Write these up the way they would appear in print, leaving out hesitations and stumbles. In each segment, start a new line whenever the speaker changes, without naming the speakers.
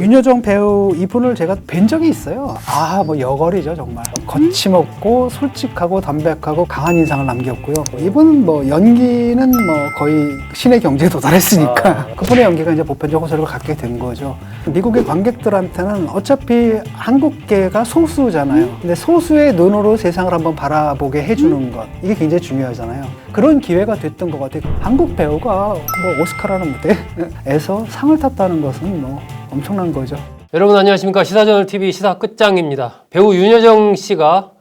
윤여정 배우 이분을 제가 뵌 적이 있어요. 뭐 여걸이죠 정말. 거침없고 솔직하고 담백하고 강한 인상을 남겼고요. 이분은 뭐 연기는 뭐 거의 신의 경지에 도달했으니까 그분의 연기가 이제 보편적 호소력을 갖게 된 거죠. 미국의 관객들한테는 어차피 한국계가 소수잖아요. 근데 소수의 눈으로 세상을 한번 바라보게 해주는 것, 이게 굉장히 중요하잖아요. 그런 기회가 됐던 것 같아요. 한국 배우가 뭐 오스카라는 무대에서 상을 탔다는 것은 뭐 엄청난 거죠.
여러분 안녕하십니까. 시사저널TV 시사 끝장입니다. 배우 윤여정 씨가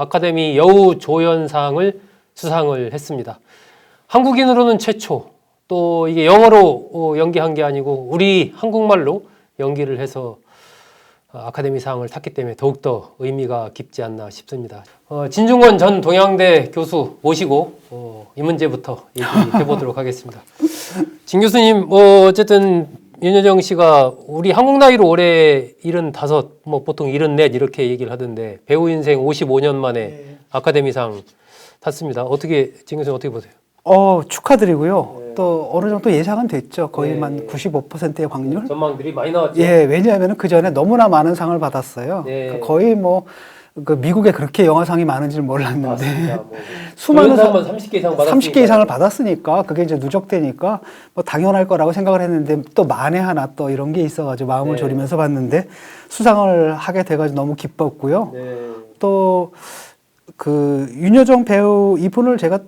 아카데미 여우조연상을 수상을 했습니다. 한국인으로는 최초, 또 이게 영어로 연기한 게 아니고 우리 한국말로 연기를 해서 아카데미상을 탔기 때문에 더욱더 의미가 깊지 않나 싶습니다. 진중권 전 동양대 교수 모시고 이 문제부터 얘기해 보도록 하겠습니다. 진 교수님, 어쨌든 윤여정 씨가 우리 한국 나이로 올해 75, 뭐 보통 74 이렇게 얘기를 하던데 배우 인생 55년 만에 아카데미상 탔습니다. 어떻게, 진 교수님 어떻게 보세요?
축하드리고요. 또 어느 정도 예상은 됐죠. 거의 한 95%의 확률.
전망들이 많이 나왔죠.
예, 왜냐하면 그 전에 너무나 많은 상을 받았어요. 거의 뭐 그 미국에 그렇게 영화상이 많은지는 몰랐는데
맞습니다. 뭐
수많은
상만 30개 이상 받았으니까.
30개 이상을 받았으니까 그게 이제 누적되니까 뭐 당연할 거라고 생각을 했는데 또 만에 하나 또 이런 게 있어가지고 마음을 졸이면서 봤는데 수상을 하게 돼가지고 너무 기뻤고요. 또 그 윤여정 배우 이분을 제가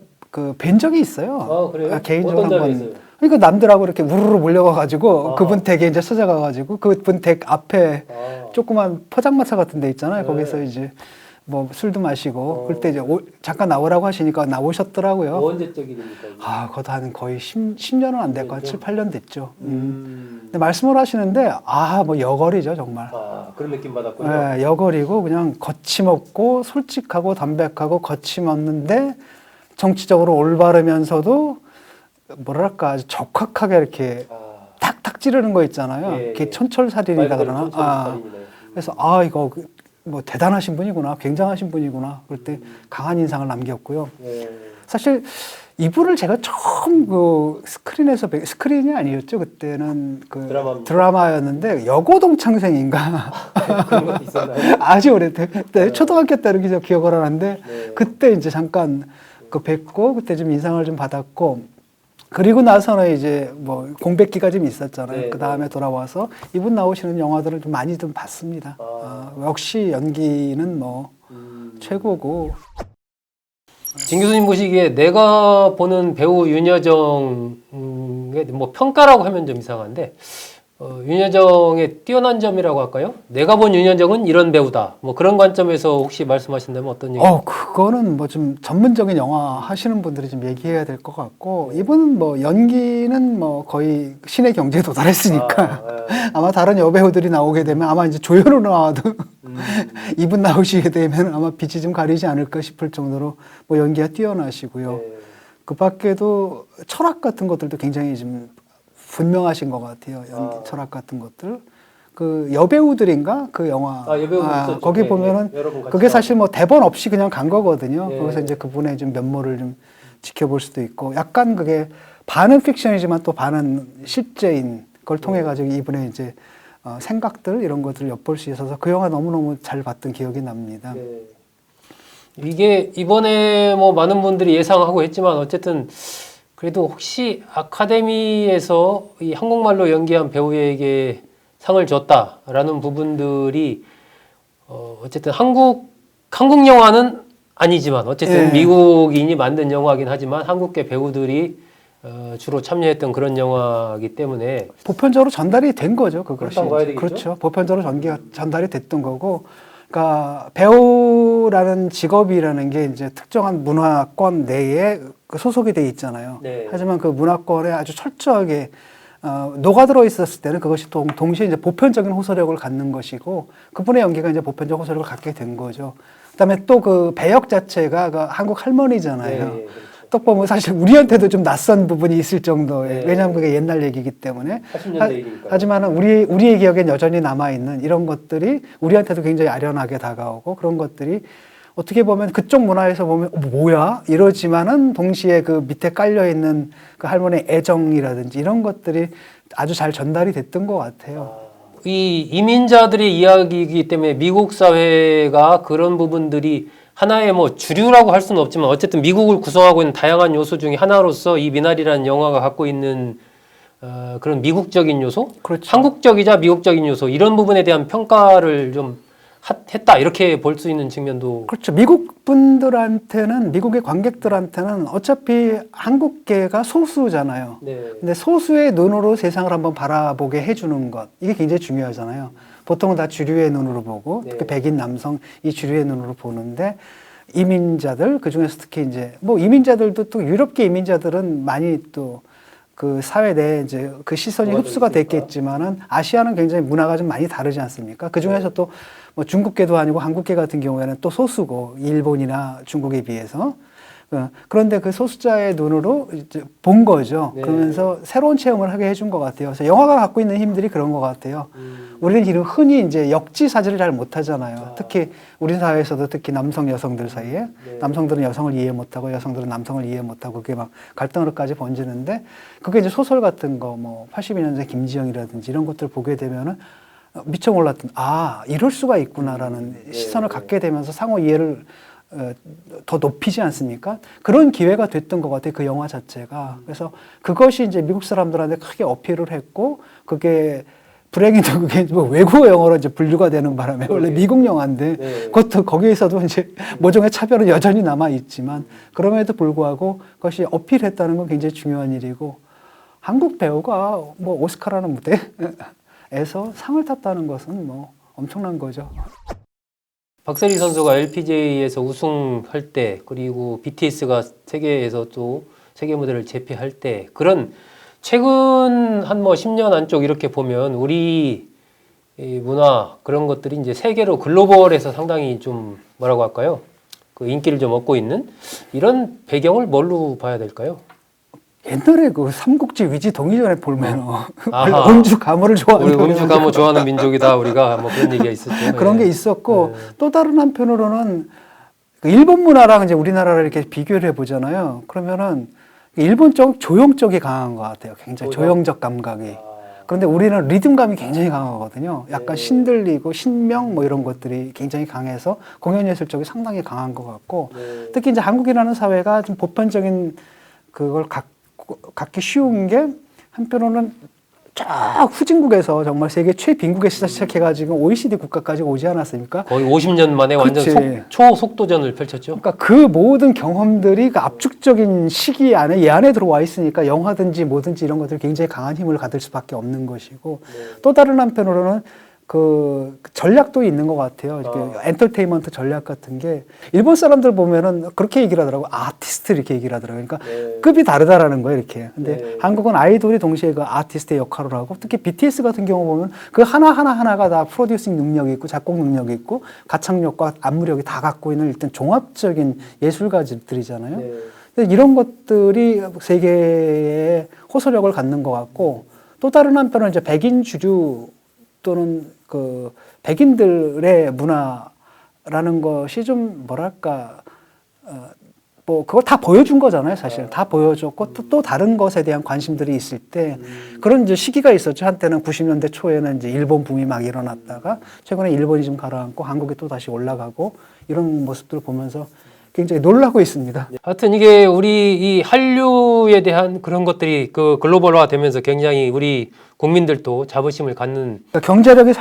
뵌 적이 있어요.
그래요?
개인적으로
어떤
한번.
점이 있어요?
그러니까 남들하고 이렇게 우르르 몰려가가지고 그분 댁에 이제 찾아가가지고 그분 댁 앞에 조그만 포장마차 같은 데 있잖아요. 거기서 이제 뭐 술도 마시고 그럴 때 이제 잠깐 나오라고 하시니까 나오셨더라고요.
언제적 일입니까?
그것도 한 거의 10년은 안 됐고 한 7, 8년 됐죠. 근데 말씀을 하시는데 뭐 여걸이죠 정말.
그런 느낌 받았군요.
네, 여걸이고 그냥 거침없고 솔직하고 담백하고 거침없는데 정치적으로 올바르면서도 뭐랄까 아주 적확하게 이렇게 탁탁 찌르는 거 있잖아요. 이렇게 천철살인이라 그러나. 그래서 이거 뭐 대단하신 분이구나, 굉장하신 분이구나. 그럴 때 강한 인상을 남겼고요. 사실 이분을 제가 처음 그 스크린에서 스크린이 아니었죠. 그때는 그 드라마였는데 여고동창생인가
그런 것도 있었나요?
아주 오래때 초등학교 때로 기억을 하는데 그때 이제 잠깐 뵙고 그때 좀 인상을 좀 받았고. 그리고 나서는 이제 뭐 공백기가 좀 있었잖아요. 그 다음에 돌아와서 이분 나오시는 영화들을 좀 많이 좀 봤습니다. 역시 연기는 뭐 최고고.
진 교수님 보시기에 내가 보는 배우 윤여정의 뭐 평가라고 하면 좀 이상한데 윤여정의 뛰어난 점이라고 할까요? 내가 본 윤여정은 이런 배우다. 뭐 그런 관점에서 혹시 말씀하신다면 어떤 얘기?
그거는 뭐 좀 전문적인 영화 하시는 분들이 좀 얘기해야 될 것 같고 이분은 뭐 연기는 뭐 거의 신의 경지에 도달했으니까 아마 다른 여배우들이 나오게 되면 아마 이제 조연으로 나와도 이분 나오시게 되면 아마 빛이 좀 가리지 않을까 싶을 정도로 뭐 연기가 뛰어나시고요. 그 밖에도 철학 같은 것들도 굉장히 좀 분명하신 것 같아요. 연기 철학 같은 것들. 그 여배우들인가 그 영화. 거기 보면은 그게 사실 뭐 대본 없이 그냥 간 거거든요. 거기서 이제 그분의 좀 면모를 좀 지켜볼 수도 있고 약간 그게 반은 픽션이지만 또 반은 실제인 걸 통해 가지고 이분의 이제 생각들 이런 것들을 엿볼 수 있어서 그 영화 너무너무 잘 봤던 기억이 납니다.
이게 이번에 뭐 많은 분들이 예상하고 했지만 어쨌든 그래도 혹시 아카데미에서 이 한국말로 연기한 배우에게 상을 줬다라는 부분들이 어쨌든 한국 영화는 아니지만 어쨌든 미국인이 만든 영화긴 하지만 한국계 배우들이 주로 참여했던 그런 영화이기 때문에
보편적으로 전달이 된 거죠. 그것이.
봐야 되겠죠?
그렇죠. 보편적으로 전달이 됐던 거고 그러니까 배우라는 직업이라는 게 이제 특정한 문화권 내에 소속이 돼 있잖아요. 하지만 그 문화권에 아주 철저하게 녹아들어 있었을 때는 그것이 동시에 이제 보편적인 호소력을 갖는 것이고 그분의 연기가 이제 보편적 호소력을 갖게 된 거죠. 그다음에 또 그 배역 자체가 그 한국 할머니잖아요. 그렇죠. 딱 보면 사실 우리한테도 좀 낯선 부분이 있을 정도의 왜냐하면 그게 옛날 얘기이기 때문에
80년대 일이니까요.
하지만은 우리의 기억엔 여전히 남아있는 이런 것들이 우리한테도 굉장히 아련하게 다가오고 그런 것들이 어떻게 보면 그쪽 문화에서 보면 뭐야? 이러지만은 동시에 그 밑에 깔려있는 그 할머니의 애정이라든지 이런 것들이 아주 잘 전달이 됐던 것 같아요.
이 이민자들의 이야기이기 때문에 미국 사회가 그런 부분들이 하나의 뭐 주류라고 할 수는 없지만 어쨌든 미국을 구성하고 있는 다양한 요소 중에 하나로서 이 미나리라는 영화가 갖고 있는 그런 미국적인 요소,
그렇죠.
한국적이자 미국적인 요소 이런 부분에 대한 평가를 좀 했다 이렇게 볼 수 있는 측면도
그렇죠. 미국 분들한테는 미국의 관객들한테는 어차피 한국계가 소수잖아요.
네.
근데 소수의 눈으로 세상을 한번 바라보게 해주는 것 이게 굉장히 중요하잖아요. 보통은 다 주류의 눈으로 보고
네.
특히 백인 남성 이 주류의 눈으로 보는데 이민자들 그 중에서 특히 이제 뭐 이민자들도 또 유럽계 이민자들은 많이 또 그 사회 내에 이제 그 시선이 흡수가 됐겠지만은 아시아는 굉장히 문화가 좀 많이 다르지 않습니까? 그 중에서 또 뭐 중국계도 아니고 한국계 같은 경우에는 또 소수고 일본이나 중국에 비해서 그런데 그 소수자의 눈으로 이제 본 거죠.
네.
그러면서 새로운 체험을 하게 해준 것 같아요. 그래서 영화가 갖고 있는 힘들이 그런 것 같아요. 우리는 흔히 이제 역지사지를 잘 못하잖아요. 특히 우리 사회에서도 특히 남성 여성들 사이에
네.
남성들은 여성을 이해 못하고 여성들은 남성을 이해 못하고 그게 막 갈등으로까지 번지는데 그게 이제 소설 같은 거 뭐 82년생 김지영이라든지 이런 것들 보게 되면은 미처 몰랐던 이럴 수가 있구나라는 시선을 갖게 되면서 상호 이해를 더 높이지 않습니까? 그런 기회가 됐던 것 같아요. 그 영화 자체가. 그래서 그것이 이제 미국 사람들한테 크게 어필을 했고 그게 불행히도 그게 뭐 외국어 영어로 이제 분류가 되는 바람에 원래 미국 영화인데 그것도 거기에서도 이제 모종의 차별은 여전히 남아 있지만 그럼에도 불구하고 그것이 어필했다는 건 굉장히 중요한 일이고 한국 배우가 뭐 오스카라는 무대에서 상을 탔다는 것은 뭐 엄청난 거죠.
박세리 선수가 LPGA에서 우승할 때 그리고 BTS가 세계에서 또 세계 무대를 제패할 때 그런 최근 한 뭐 10년 안쪽 이렇게 보면 우리 이 문화 그런 것들이 이제 세계로 글로벌에서 상당히 좀 뭐라고 할까요? 그 인기를 좀 얻고 있는 이런 배경을 뭘로 봐야 될까요?
옛날에 그 삼국지 위지 동의전에 보면
아하.
음주 가무를 좋아하는
우리 음주 가무 좋아하는 민족이다 우리가 뭐 그런 얘기가 있었죠.
그런
예.
게 있었고 또 다른 한편으로는 그 일본 문화랑 이제 우리나라를 이렇게 비교를 해보잖아요. 그러면은 일본 쪽 조형 쪽이 강한 것 같아요. 굉장히 조형적 감각이. 그런데 우리는 리듬감이 굉장히 강하거든요. 약간 신들리고 신명 뭐 이런 것들이 굉장히 강해서 공연 예술 쪽이 상당히 강한 것 같고 특히 이제 한국이라는 사회가 좀 보편적인 그걸 갖기 쉬운 게 한편으로는 쫙 후진국에서 정말 세계 최빈국에서 시작해가지고 OECD 국가까지 오지 않았습니까?
거의 50년 만에 완전
그치.
초속도전을 펼쳤죠.
그러니까 그 모든 경험들이 그 압축적인 시기 안에 이 안에 들어와 있으니까 영화든지 뭐든지 이런 것들이 굉장히 강한 힘을 가질 수밖에 없는 것이고 또 다른 한편으로는 그 전략도 있는 것 같아요. 이렇게 엔터테인먼트 전략 같은 게 일본 사람들 보면은 그렇게 얘기를 하더라고. 아티스트 이렇게 얘기를 하더라고요. 그러니까 급이 다르다라는 거예요, 이렇게. 근데 한국은 아이돌이 동시에 그 아티스트의 역할을 하고 특히 BTS 같은 경우 보면 그 하나하나가 다 프로듀싱 능력이 있고 작곡 능력이 있고 가창력과 안무력이 다 갖고 있는 일단 종합적인 예술가들이잖아요. 근데 이런 것들이 세계에 호소력을 갖는 것 같고 또 다른 한편은 이제 백인 주류 또는 그 백인들의 문화라는 것이 좀 뭐랄까 뭐 그걸 다 보여준 거잖아요, 사실. 다 보여줬고 또 다른 것에 대한 관심들이 있을 때 그런 이제 시기가 있었죠. 한때는 90년대 초에는 이제 일본 붐이 막 일어났다가 최근에 일본이 좀 가라앉고 한국이 또 다시 올라가고 이런 모습들을 보면서 굉장히 놀라고 있습니다.
하여튼 이게 우리 이 한류에 대한 그런 것들이 그 글로벌화 되면서 굉장히 우리 국민들도 자부심을 갖는
그러니까 경제력이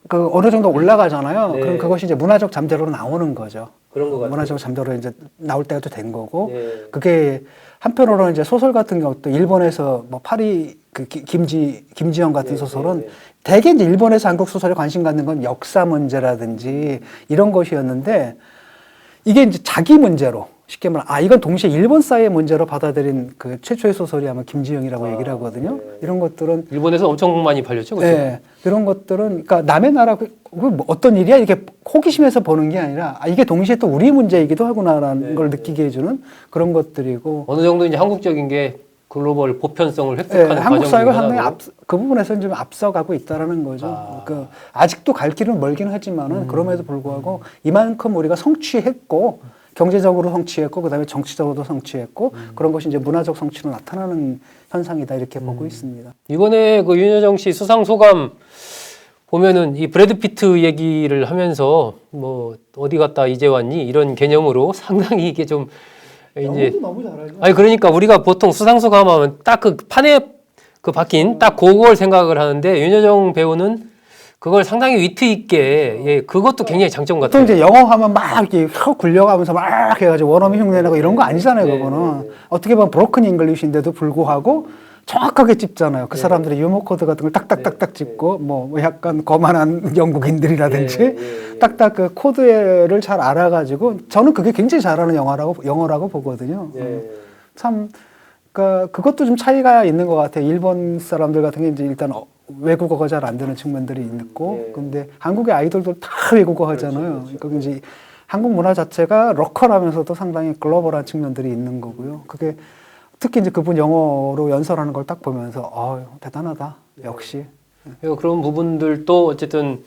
그 어느 정도 올라가잖아요.
네.
그럼 그것이 이제 문화적 잠재로 나오는 거죠.
그런 것 같아요.
문화적 잠재로 이제 나올 때가 또 된 거고
네.
그게 한편으로는 이제 소설 같은 경우도 일본에서 뭐 파리 그 김지영 같은 소설은 대개 이제 일본에서 한국 소설에 관심 갖는 건 역사 문제라든지 이런 것이었는데 이게 이제 자기 문제로 쉽게 말하면 이건 동시에 일본 사회의 문제로 받아들인 그 최초의 소설이 아마 김지영이라고 얘기를 하거든요. 이런 것들은
일본에서 엄청 많이 팔렸죠, 그렇죠?
네, 이런 것들은 그러니까 남의 나라 뭐 어떤 일이야 이렇게 호기심에서 보는 게 아니라 이게 동시에 또 우리 문제이기도 하구나라는 걸 느끼게 해주는 그런 것들이고
어느 정도 이제 한국적인 게 글로벌 보편성을 획득하는
한국 사회가
과정이긴
상당히
하고.
그 부분에서는 좀 앞서가고 있다라는 거죠. 아직도 갈 길은 멀긴 하지만은 그럼에도 불구하고 이만큼 우리가 성취했고 경제적으로 성취했고 그다음에 정치적으로도 성취했고 그런 것이 이제 문화적 성취로 나타나는 현상이다 이렇게 보고 있습니다.
이번에 그 윤여정 씨 수상 소감 보면은 이 브래드 피트 얘기를 하면서 뭐 어디 갔다 이제 왔니 이런 개념으로 상당히 이게 좀 이제
너무 잘하죠.
아니 그러니까 우리가 보통 수상소 가면 딱 그 판에 그 박힌 딱 그걸 생각을 하는데 윤여정 배우는 그걸 상당히 위트 있게 예 그것도 굉장히 장점
보통
같아요.
이제 영어 하면 막 이렇게 혀 굴려가면서 막 해가지고 원어민 흉내내고 이런 거 아니잖아요, 그거는. 어떻게 보면 브로큰 잉글리시인데도 불구하고 정확하게 찝잖아요. 그 사람들의 유머 코드 같은 걸 딱딱딱딱 찝고 뭐 약간 거만한 영국인들이라든지 딱딱 그 코드를 잘 알아가지고 저는 그게 굉장히 잘하는 영어라고 보거든요. 참 그러니까 그것도 좀 차이가 있는 것 같아요. 일본 사람들 같은 게 이제 일단 외국어가 잘 안 되는 측면들이 있고, 근데 한국의 아이돌도 다 외국어 하잖아요. 그러니까 이제 한국 문화 자체가 로컬하면서도 상당히 글로벌한 측면들이 있는 거고요. 그게 특히 이제 그분 영어로 연설하는 걸 딱 보면서 대단하다. 역시.
그런 부분들도 어쨌든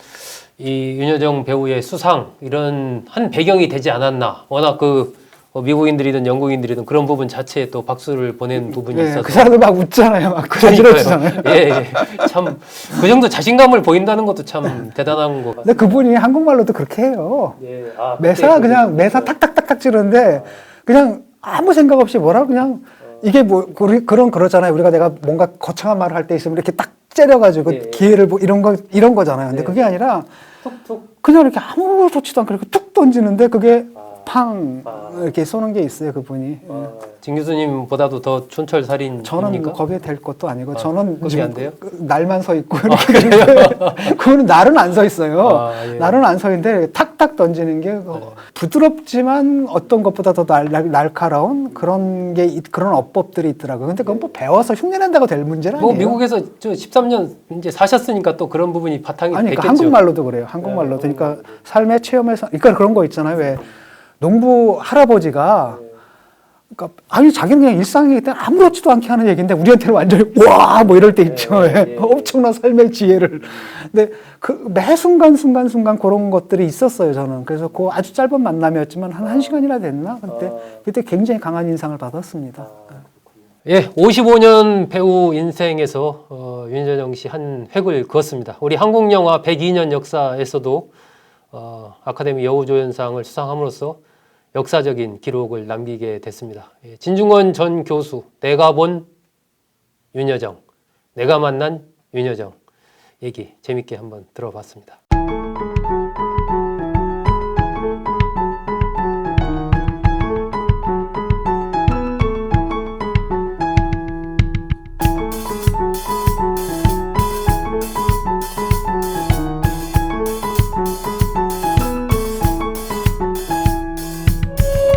이 윤여정 배우의 수상 이런 한 배경이 되지 않았나. 워낙 그 미국인들이든 영국인들이든 그런 부분 자체에 또 박수를 보낸 부분이 있어서
그 사람들 막 웃잖아요. 막 그러잖아요.
예. 참 그 정도 자신감을 보인다는 것도 참 대단한 것 같아요.
근데 그분이 한국말로도 그렇게 해요. 매사 그냥 매사 탁탁탁탁 찌르는데 그냥 아무 생각 없이 뭐라 그냥 이게 뭐 그러잖아요. 내가 뭔가 거창한 말을 할 때 있으면 이렇게 딱 째려가지고 기회를 이런 거잖아요. 근데 그게 아니라 그냥 이렇게 아무렇지도 않게 이렇게 툭 던지는데 그게 팡 이렇게 쏘는 게 있어요, 그분이.
진 교수님보다도 더 촌철살인입니까?
저는 거기에 될 것도 아니고 저는
거기 안 돼요?
날만 서 있고 이렇게 그거는 날은 안 서 있어요.
예.
날은 안 서 있는데 탁탁 던지는 게 부드럽지만 어떤 것보다 더 날카로운 그런 어법들이 있더라고요. 근데 그건 뭐 배워서 흉내낸다고 될 문제는
뭐
아니에요.
미국에서 저 13년 이제 사셨으니까 또 그런 부분이 바탕이
아니,
됐겠죠.
그러니까 한국말로도 그래요. 한국말로. 그러니까 삶의 체험에서, 그러니까 그런 거 있잖아요. 왜 농부 할아버지가, 그러니까 아니 자기는 그냥 일상이기 때문에 아무렇지도 않게 하는 얘기인데 우리한테는 완전히 와 뭐 이럴 때 있죠. 엄청난 삶의 지혜를. 근데 그 매 순간 그런 것들이 있었어요. 저는. 그래서 그 아주 짧은 만남이었지만 한 시간이나 됐나? 그때 굉장히 강한 인상을 받았습니다.
예, 55년 배우 인생에서 윤여정 씨 한 획을 그었습니다. 우리 한국 영화 102년 역사에서도 아카데미 여우조연상을 수상함으로써 역사적인 기록을 남기게 됐습니다. 예, 진중권 전 교수, 내가 본 윤여정, 내가 만난 윤여정 얘기 재밌게 한번 들어봤습니다.